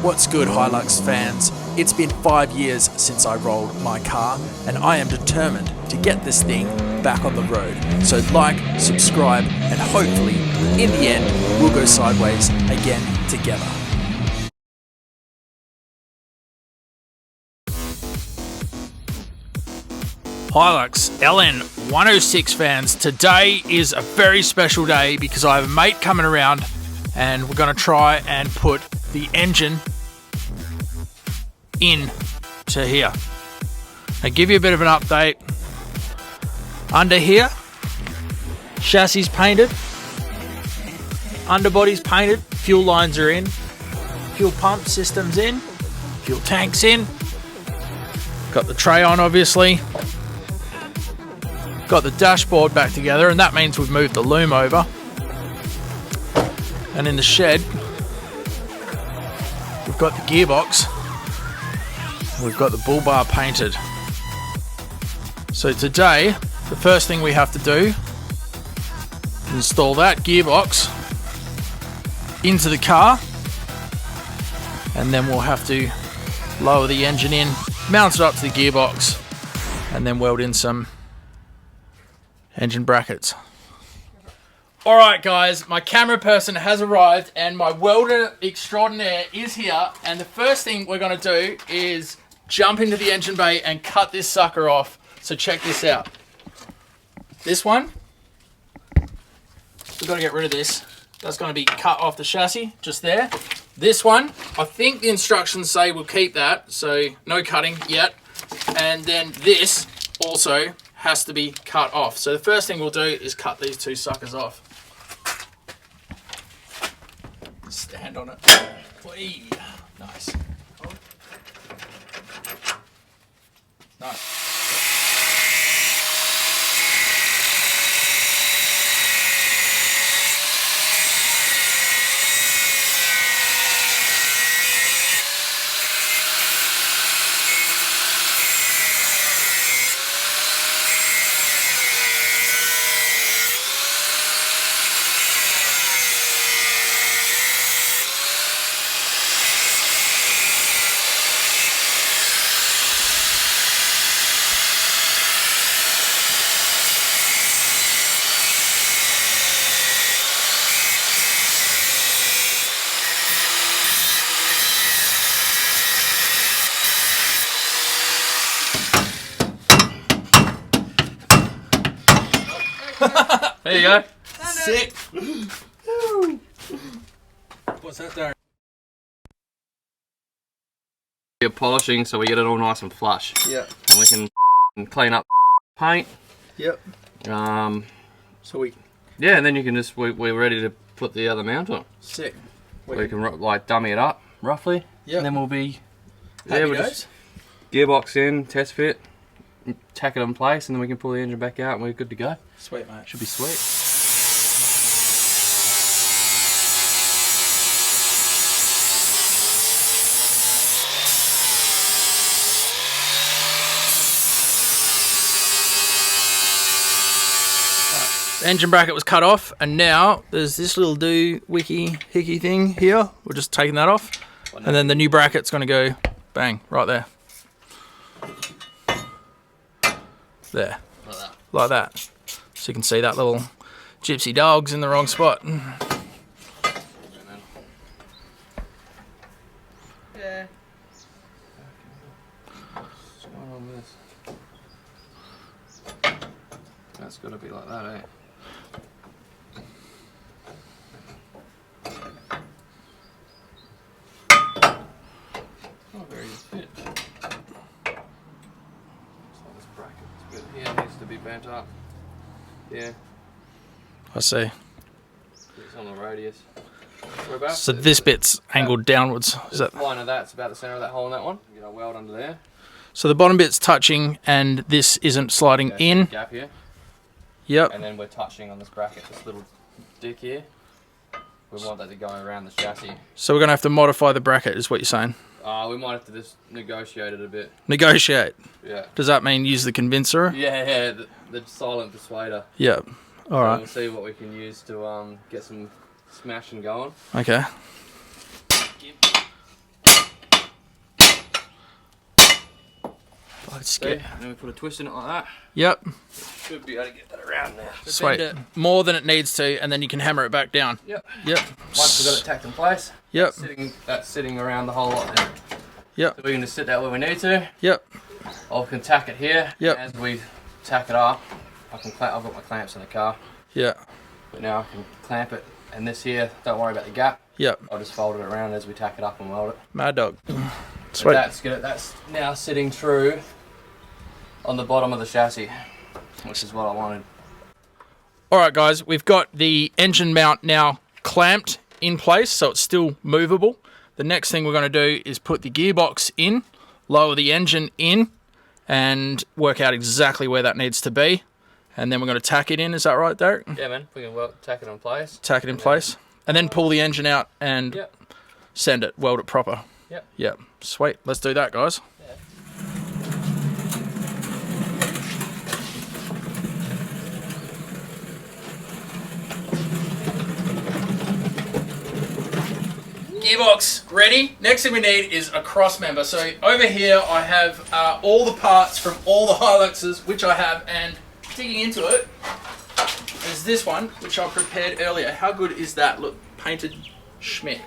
What's good, Hilux fans? It's been 5 years since I rolled my car, and I am determined to get this thing back on the road. So like, subscribe, and hopefully, in the end, we'll go sideways again together. Hilux LN106 fans, today is a very special day because I have a mate coming around and we're going to try and put the engine in to here. I'll give you a bit of an update. Under here, chassis painted, underbody's painted, fuel lines are in, fuel pump system's in, fuel tank's in, got the tray on obviously, got the dashboard back together, and that means we've moved the loom over. And in the shed, we've got the gearbox, we've got the bull bar painted. So today, the first thing we have to do is install that gearbox into the car, and then we'll have to lower the engine in, mount it up to the gearbox, and then weld in some engine brackets. Alright guys, my camera person has arrived and my welder extraordinaire is here, and the first thing we're going to do is jump into the engine bay and cut this sucker off. So check this out. This one, we've got to get rid of this. That's going to be cut off the chassis, just there. This one, I think the instructions say we'll keep that, so no cutting yet. And then this also has to be cut off. So the first thing we'll do is cut these two suckers off. Stand on it. Whee. Nice. Nice. There you go. Sick. What's that there? We're polishing so we get it all nice and flush. Yeah. And we can clean up paint. Yep. So we. Yeah, and then you can just we're ready to put the other mount on. Sick. We can like dummy it up roughly. Yeah. And then we'll be. Happy we'll days. just gearbox in, test fit, tack it in place, and then we can pull the engine back out and we're good to go. Sweet, mate. Should be sweet. Engine bracket was cut off, and now there's this little doohickey hickey thing here. We're just taking that off, and then the new bracket's going to go bang right there. There, like that. So you can see that little gypsy dog's in the wrong spot. Yeah. That's got to be like that, eh? Not very good fit. This bracket's good. Here needs to be bent up. Yeah. I see. It's on the radius. Whereabouts? So this bit's angled downwards. Is that? Line of that's about the centre of that hole in that one. You get a weld under there. So the bottom bit's touching, and this isn't sliding in. Gap here. Yep. And then we're touching on this bracket, this little dick here. We want that to go around the chassis. So we're gonna have to modify the bracket, is what you're saying? We might have to just negotiate it a bit. Negotiate. Yeah. Does that mean use the convincer? Yeah, the silent persuader. Yep. All right. We'll see what we can use to get some smashing going. Okay. let's See? get. And then we put a twist in it like that. Yep. Should be able to get that around now. Sweet. Bend it. More than it needs to, and then you can hammer it back down. Yep. Yep. Once we've got it tacked in place. Yep. That's sitting around the whole lot now. Yep. So we can just sit that where we need to. Yep. I can tack it here. Yep. As we tack it up, I've got my clamps in the car. Yeah. But now I can clamp it, and this here, don't worry about the gap. Yep. I'll just fold it around as we tack it up and weld it. Mad dog. But Sweet. that's good. That's now sitting true on the bottom of the chassis, which is what I wanted. Alright guys, we've got the engine mount now clamped in place, so it's still movable. The next thing we're going to do is put the gearbox in, lower the engine in, and work out exactly where that needs to be. And then we're going to tack it in, is that right, Derek? Yeah man, we can tack it in place. Tack it in place. And then pull the engine out and send it, weld it proper. Yep. Yep. Sweet, let's do that guys. Gearbox ready. Next thing we need is a cross member. So over here I have all the parts from all the Hiluxes which I have, and digging into it is this one which I prepared earlier. How good is that? Look, painted Schmidt.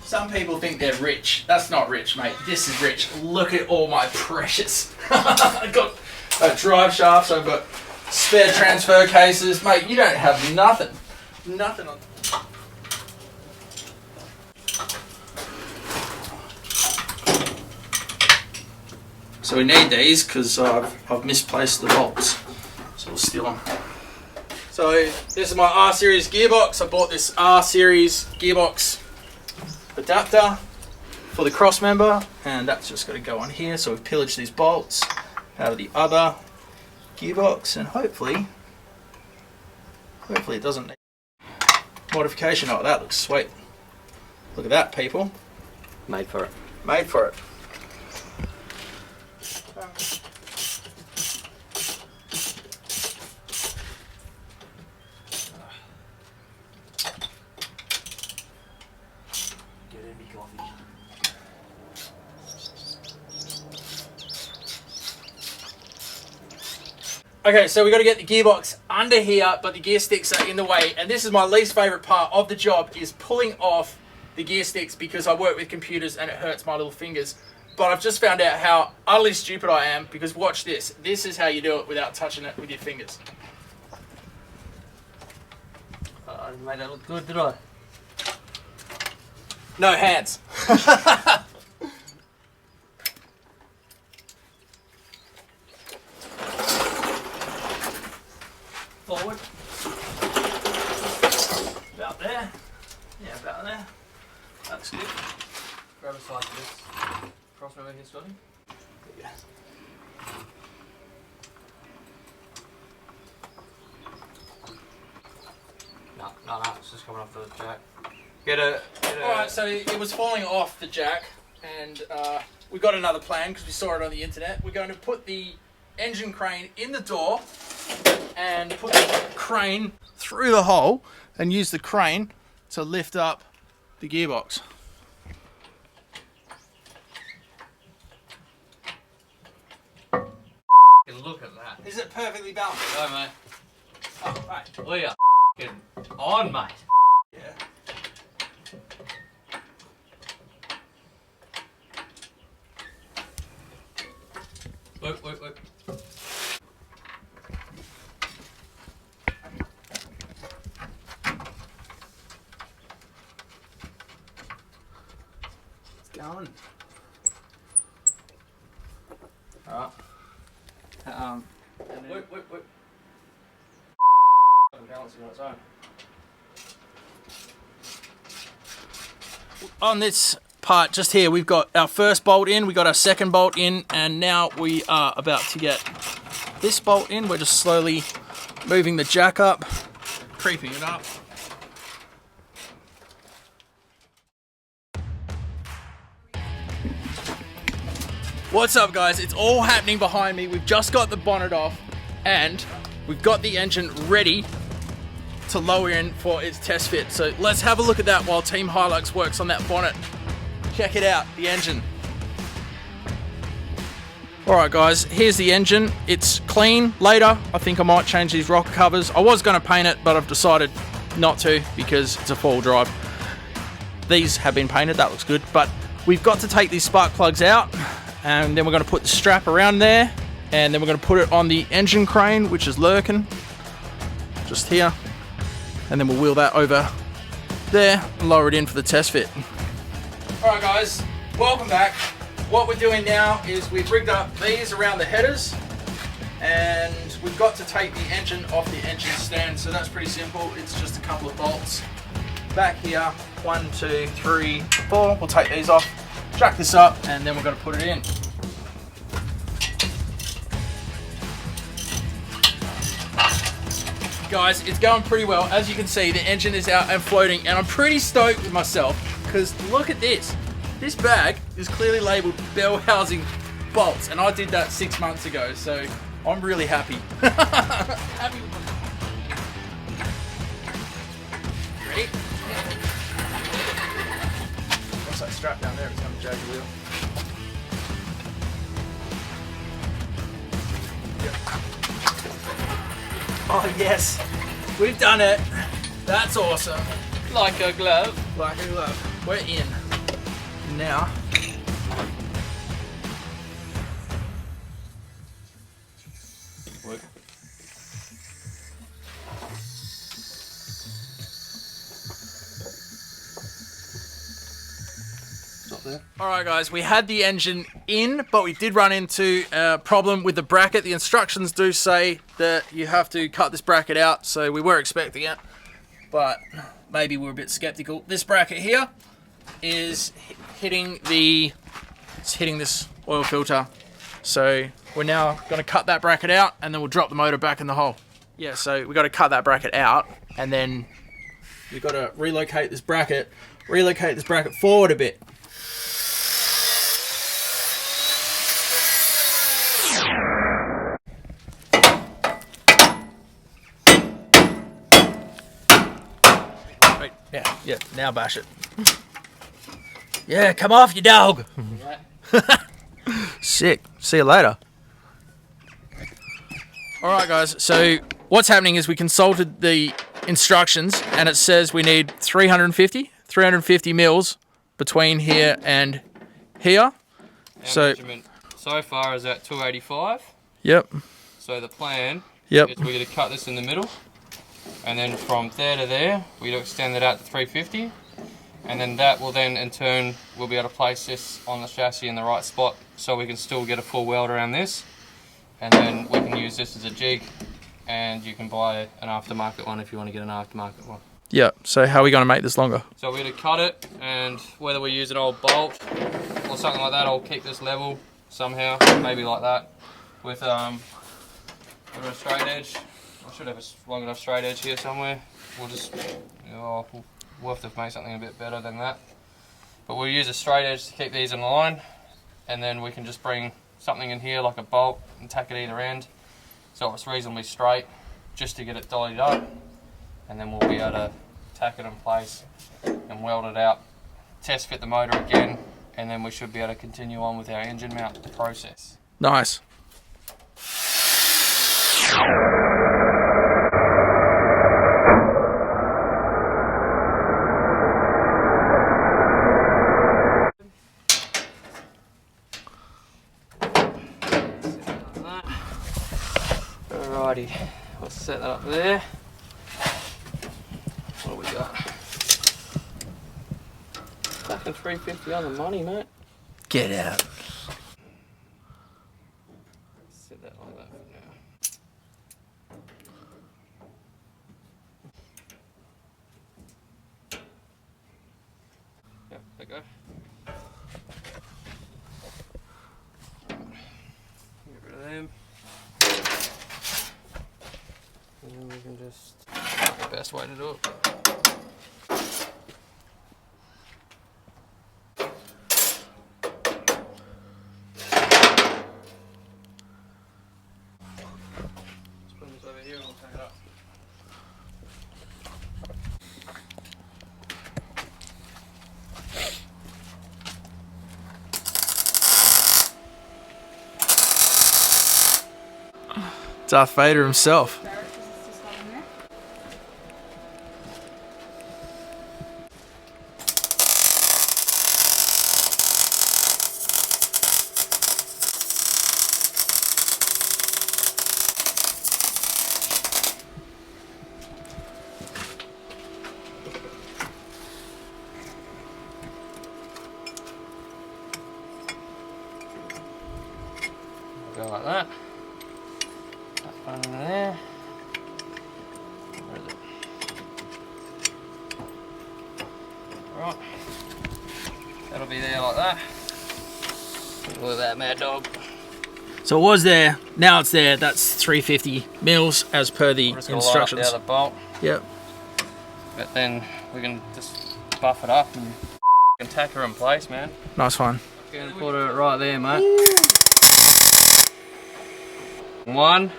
Some people think they're rich. That's not rich, mate. This is rich. Look at all my precious. I've got drive shafts, I've got spare transfer cases. Mate, you don't have nothing. Nothing on. So we need these because I've misplaced the bolts. So we'll steal them. So this is my R series gearbox. I bought this R series gearbox adapter for the cross member, and that's just got to go on here. So we've pillaged these bolts out of the other gearbox, and hopefully it doesn't need modification. Oh, that looks sweet. Look at that, people. Made for it. Made for it. Okay, so we got to get the gearbox under here, but the gear sticks are in the way, and this is my least favorite part of the job, is pulling off the gear sticks, because I work with computers and it hurts my little fingers. But I've just found out how utterly stupid I am, because watch this. This is how you do it without touching it with your fingers. I made that look good, did I? No hands. Forward. About there. Yeah, about there. That's good. Grab a slice of this cross member here, Scotty. Yeah. No, it's just coming off the jack. Alright, so it was falling off the jack, and we got another plan because we saw it on the internet. We're going to put the engine crane in the door and put the crane through the hole and use the crane to lift up the gearbox. Look at that. Is it perfectly balanced? Oh, mate. Oh, right. We are on, mate. Yeah. Look. It's going. Alright. And then Look. Balancing on its own. on this part just here, we've got our first bolt in, we got our second bolt in, and now we are about to get this bolt in. We're just slowly moving the jack up, creeping it up. What's up guys, it's all happening behind me. We've just got the bonnet off and we've got the engine ready to lower in for its test fit. So let's have a look at that while Team Hilux works on that bonnet. Check it out, the engine. Alright guys, here's the engine. It's clean. Later, I think I might change these rocker covers. I was going to paint it, but I've decided not to because it's a four-wheel drive. These have been painted, that looks good. But we've got to take these spark plugs out, and then we're going to put the strap around there, and then we're going to put it on the engine crane, which is lurking just here. And then we'll wheel that over there and lower it in for the test fit. Alright guys, welcome back. What we're doing now is we've rigged up these around the headers, and we've got to take the engine off the engine stand, so that's pretty simple. It's just a couple of bolts back here, 1, 2, 3, 4. We'll take these off, jack this up, and then we're going to put it in. Guys, it's going pretty well. As you can see, the engine is out and floating, and I'm pretty stoked with myself because look at this. This bag is clearly labeled bell housing bolts, and I did that 6 months ago, so I'm really happy. Happy with Ready? What's that strap down there? It's going to jag the wheel. Yep. Oh yes, we've done it. That's awesome. Like a glove. Like a glove. We're in. Now, alright guys, we had the engine in, but we did run into a problem with the bracket. The instructions do say that you have to cut this bracket out, so we were expecting it, but maybe we're a bit skeptical. This bracket here is hitting this oil filter, so we're now going to cut that bracket out, and then we'll drop the motor back in the hole. Yeah, so we've got to cut that bracket out, and then we've got to relocate this bracket forward a bit. Wait, yeah, now bash it. Yeah, come off, you dog. Sick. See you later. Alright guys, so what's happening is we consulted the instructions, and it says we need 350 mils between here and here. Our so measurement so far is at 285. Yep. So the plan Yep. is we're going to cut this in the middle, and then from there to there, we're going to extend it out to 350. And then that will then, in turn, we'll be able to place this on the chassis in the right spot so we can still get a full weld around this. And then we can use this as a jig, and you can buy an aftermarket one if you want to get an aftermarket one. Yeah, so how are we going to make this longer? So we're going to cut it, and whether we use an old bolt or something like that, I'll keep this level somehow, maybe like that, with a straight edge. I should have a long enough straight edge here somewhere. We'll just, we'll have to make something a bit better than that. But we'll use a straight edge to keep these in line, and then we can just bring something in here like a bolt and tack it either end so it's reasonably straight, just to get it dollied up, and then we'll be able to tack it in place and weld it out, test fit the motor again, and then we should be able to continue on with our engine mount process. Nice. Alrighty, let's set that up there. What do we got? Fucking 350 on the money, mate. Get out. Set that like that for now. Yep, there we go. Get rid of them. And then we can just, the best way to do it. Let's put this over here and we'll take it up. Darth Vader himself. Go like that. That one in there. Where is it? Right. That'll be there like that. Look at that mad dog. So it was there, now it's there. That's 350 mils as per the instructions. The other bolt. Yep. But then we can just buff it up and tack her in place, man. Nice one. Gonna put it right there, mate. 1,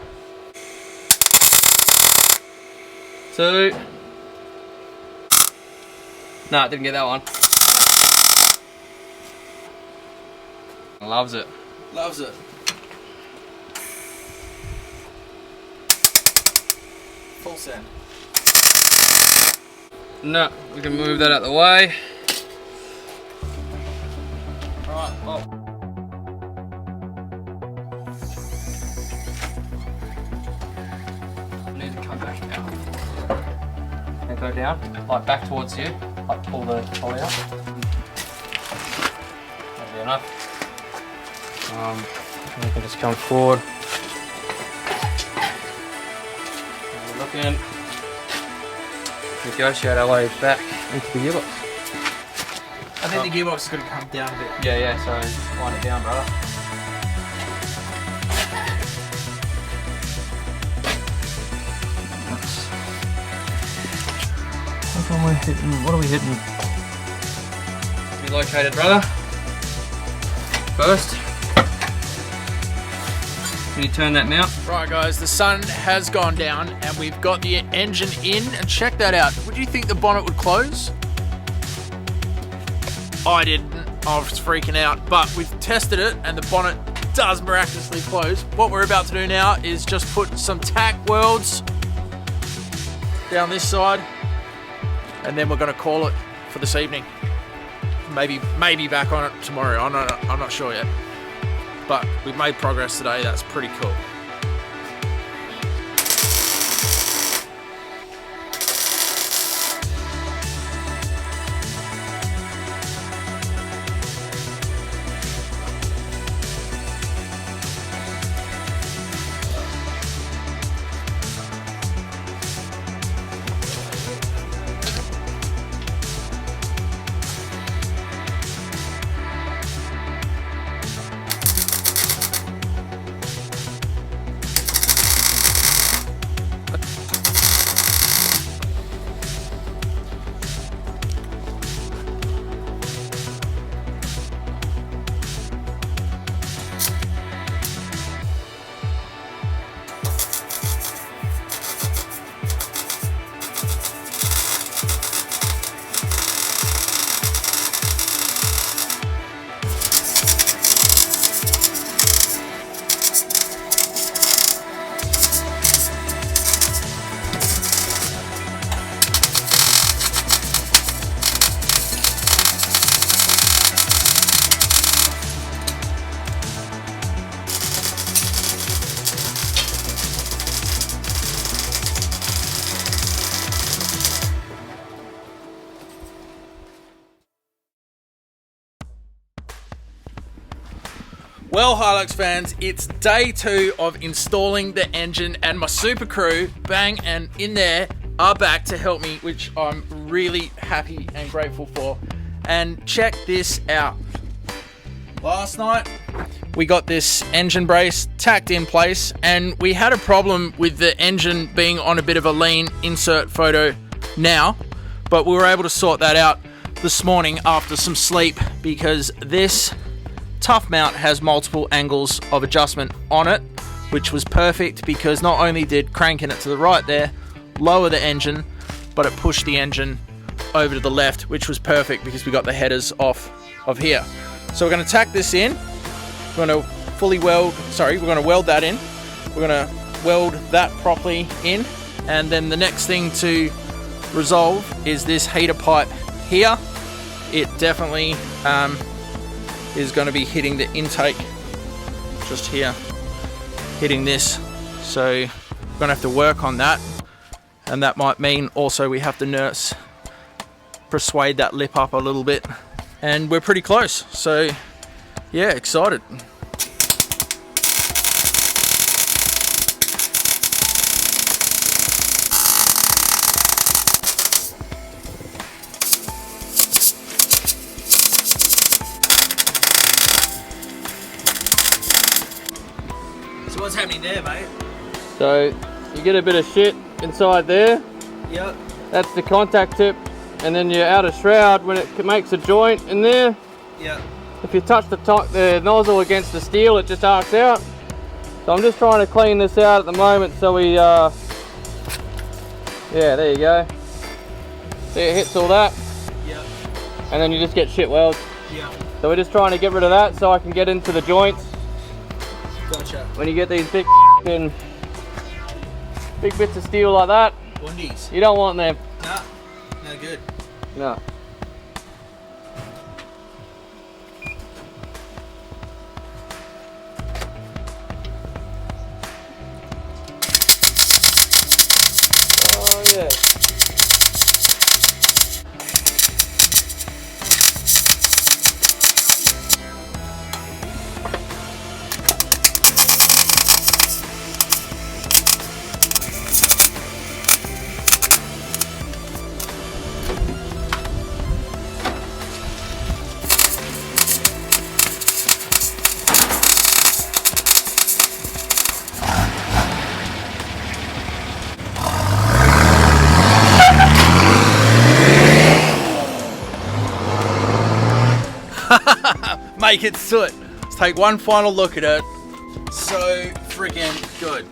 2. No, didn't get that one. Loves it. Loves it. Full send. No, we can move that out the way. Right, oh. Need to come back down. And go down, like back towards you. Like pull the pulley out. That'll be enough. You can just come forward. Looking. Negotiate our way back into the gearbox. I think the gearbox is going to come down a bit. Yeah, so wind it down, brother. What are we hitting? We located, brother. First, can you turn that mount? Right guys, the sun has gone down and we've got the engine in, and check that out. Would you think the bonnet would close? I didn't, I was freaking out, but we've tested it and the bonnet does miraculously close. What we're about to do now is just put some tack welds down this side, and then we're going to call it for this evening. Maybe back on it tomorrow. I'm not sure yet. But we've made progress today. That's pretty cool. Well, Hilux fans, it's day 2 of installing the engine, and my super crew, Bang and in there, are back to help me, which I'm really happy and grateful for. And check this out. Last night, we got this engine brace tacked in place, and we had a problem with the engine being on a bit of a lean. Insert photo now. But we were able to sort that out this morning after some sleep, because this tough mount has multiple angles of adjustment on it, which was perfect because not only did cranking it to the right there lower the engine, but it pushed the engine over to the left, which was perfect because we got the headers off of here. So we're going to tack this in. We're going to weld that in. We're going to weld that properly in. And then the next thing to resolve is this heater pipe here. It definitely is going to be hitting the intake just here, hitting this. So we're going to have to work on that. And that might mean also we have to persuade that lip up a little bit. And we're pretty close. So yeah, excited. So what's happening there, mate? So you get a bit of shit inside there. Yep. That's the contact tip. And then your outer shroud, when it makes a joint in there, Yep. if you touch the nozzle against the steel, it just arcs out. So I'm just trying to clean this out at the moment so we, yeah, there you go. See, it hits all that. Yep. And then you just get shit welds. Yep. So we're just trying to get rid of that so I can get into the joints. Gotcha. When you get these big bits of steel like that, Bundies. you don't want them. Nah. No good. No. Oh yeah. Make it soot. Let's take one final look at it. So freaking good.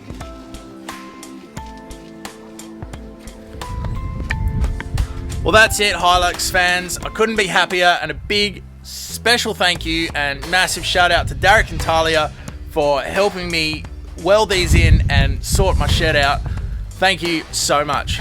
Well, that's it, Hilux fans. I couldn't be happier, and a big special thank you and massive shout out to Derek and Talia for helping me weld these in and sort my shed out. Thank you so much.